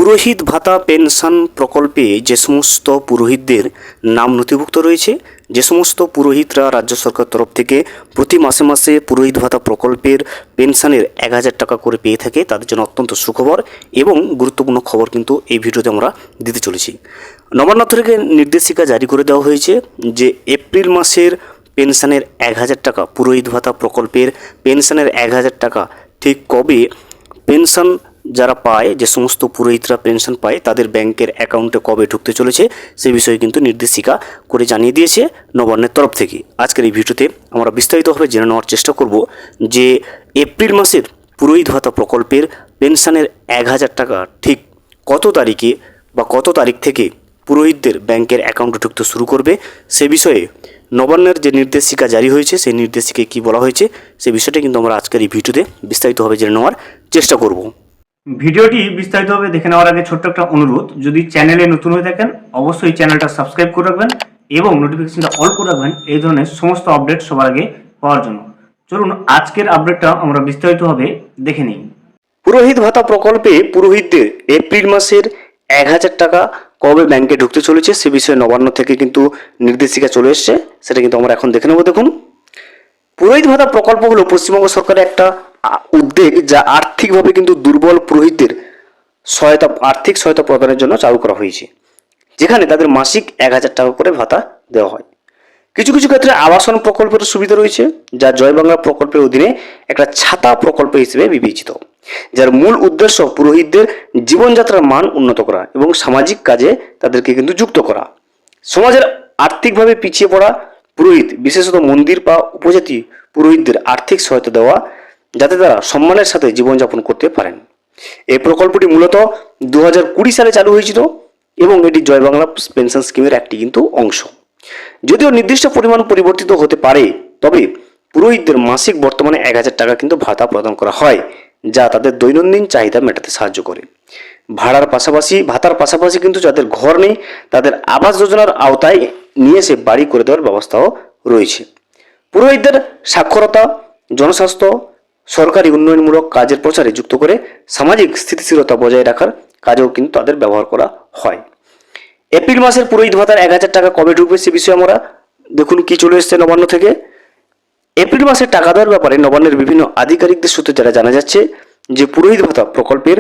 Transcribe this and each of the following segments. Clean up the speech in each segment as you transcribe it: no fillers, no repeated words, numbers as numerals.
পুরোহিত ভাতা পেনশন প্রকল্পে যে সমস্ত পুরোহিতদের নাম নথিভুক্ত রয়েছে, যে সমস্ত পুরোহিতরা রাজ্য সরকার তরফ থেকে প্রতি মাসে মাসে পুরোহিত ভাতা প্রকল্পের পেনশনের 1000 টাকা করে পেয়ে থাকে, তাদের জন্য অত্যন্ত সুখবর এবং গুরুত্বপূর্ণ খবর কিন্তু এই ভিডিওতে আমরা দিতে চলেছি। নবান্ন থেকে নির্দেশিকা জারি করে দেওয়া হয়েছে যে এপ্রিল মাসের পেনশনের 1000 টাকা, পুরোহিত ভাতা প্রকল্পের পেনশনের 1000 টাকা ঠিক কবে পেনশন যারা পায়, যে সমস্ত পুরোহিতরা পেনশন পায় তাদের ব্যাংকের অ্যাকাউন্টে কবে ঢুকতে চলেছে সে বিষয়ে কিন্তু নির্দেশিকা করে জানিয়ে দিয়েছে নবান্নের তরফ থেকে। আজকের এই ভিডিওতে আমরা বিস্তারিতভাবে জেনে নেওয়ার চেষ্টা করব যে এপ্রিল মাসের পুরোহিত ভাতা প্রকল্পের পেনশনের 1000 টাকা ঠিক কত তারিখে বা কত তারিখ থেকে পুরোহিতদের ব্যাংকের অ্যাকাউন্টে ঢুকতে শুরু করবে সে বিষয়ে নবান্নের যে নির্দেশিকা জারি হয়েছে সেই নির্দেশিকায় কী বলা হয়েছে সে বিষয়টা কিন্তু আমরা আজকের এই ভিডিওতে বিস্তারিতভাবে জেনে নেওয়ার চেষ্টা করব। ভিডিওটি বিস্তারিতভাবে দেখে নেওয়ার আগে ছোট্ট একটা অনুরোধ, যদি চ্যানেলে নতুন হয়ে থাকেন অবশ্যই চ্যানেলটা সাবস্ক্রাইব করে রাখবেন এবং নোটিফিকেশনটা অল করে রাখবেন এই ধরনের সমস্ত আপডেট সবার আগে পাওয়ার জন্য। চলুন আজকের আপডেটটা আমরা বিস্তারিতভাবে দেখে নিই। পুরোহিত ভাতা প্রকল্পে পুরোহিতদের এপ্রিল মাসের 1000 টাকা কবে ব্যাংকে ঢুকতে চলেছে সে বিষয়ে নবান্ন থেকে কিন্তু নির্দেশিকা চলে এসছে, সেটা কিন্তু আমরা এখন দেখে নেব। দেখুন, পুরোহিত ভাতা প্রকল্প হলো পশ্চিমবঙ্গ সরকারের একটা উদ্যোগ যা আর্থিকভাবে কিন্তু দুর্বল পুরোহিতদের আর্থিক সহায়তা প্রদানের জন্য চালু করা হয়েছে, যেখানে তাদের মাসিক 1000 টাকা করে ভাতা দেওয়া হয়। কিছু কিছু ক্ষেত্রে আবাসন প্রকল্পের সুবিধা রয়েছে, যা জয় বাংলা প্রকল্পের অধীনে একটা ছাতা প্রকল্প হিসেবে বিবেচিত, যার মূল উদ্দেশ্য পুরোহিতদের জীবনযাত্রার মান উন্নত করা এবং সামাজিক কাজে তাদেরকে কিন্তু যুক্ত করা। সমাজের আর্থিকভাবে পিছিয়ে পড়া পুরোহিত, বিশেষত মন্দির বা উপজাতি পুরোহিতদের আর্থিক সহায়তা দেওয়া, যাতে তারা সম্মানের সাথে জীবনযাপন করতে পারেন। এই প্রকল্পটি মূলত 2020 সালে চালু হয়েছিল এবং এটি জয় বাংলা পেনশন স্কিমের একটি কিন্তু অংশ। যদিও নির্দিষ্ট পরিমাণ পরিবর্তিত হতে পারে, তবে পুরোহিতদের মাসিক বর্তমানে 1000 টাকা কিন্তু ভাতা প্রদান করা হয়, যা তাদের দৈনন্দিন চাহিদা মেটাতে সাহায্য করে। ভাতার পাশাপাশি কিন্তু যাদের ঘর নেই তাদের আবাস যোজনার আওতায় নিয়ে এসে বাড়ি করে দেওয়ার ব্যবস্থাও রয়েছে। পুরোহিতদের সাক্ষরতা, জনস্বাস্থ্য, সরকারি উন্নয়নমূলক কাজের প্রচারে যুক্ত করে সামাজিক স্থিতিশীলতা বজায় রাখার কাজেও কিন্তু তাদের ব্যবহার করা হয়। এপ্রিল মাসের পুরোহিত ভাতার 1000 টাকা কবে ঢুকবে সে বিষয়ে আমরা দেখুন কি চলে এসছে নবান্ন থেকে। এপ্রিল মাসে টাকা দেওয়ার ব্যাপারে নবান্নের বিভিন্ন আধিকারিকদের সূত্রে যারা জানা যাচ্ছে যে পুরোহিত ভাতা প্রকল্পের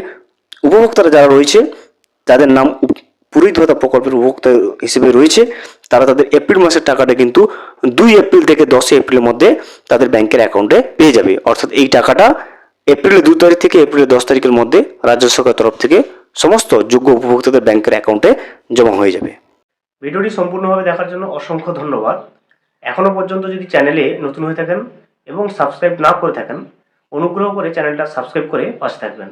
উপভোক্তারা যারা রয়েছে, তাদের নাম পুরোহিত ভাতা প্রকল্পের উপভোক্তা হিসেবে রয়েছে, তারা তাদের এপ্রিল মাসের টাকাটা কিন্তু 2 এপ্রিল থেকে 10 এপ্রিলের মধ্যে তাদের ব্যাংকের অ্যাকাউন্টে পেয়ে যাবে। অর্থাৎ এই টাকাটা এপ্রিলের 2 তারিখ থেকে এপ্রিলের 10 তারিখের মধ্যে রাজ্য সরকারের তরফ থেকে সমস্ত যোগ্য উপভোক্তাদের ব্যাংকের অ্যাকাউন্টে জমা হয়ে যাবে। ভিডিওটি সম্পূর্ণভাবে দেখার জন্য অসংখ্য ধন্যবাদ। এখনো পর্যন্ত যদি চ্যানেলে নতুন হয়ে থাকেন এবং সাবস্ক্রাইব না করে থাকেন, অনুগ্রহ করে চ্যানেলটা সাবস্ক্রাইব করে পাশে থাকবেন।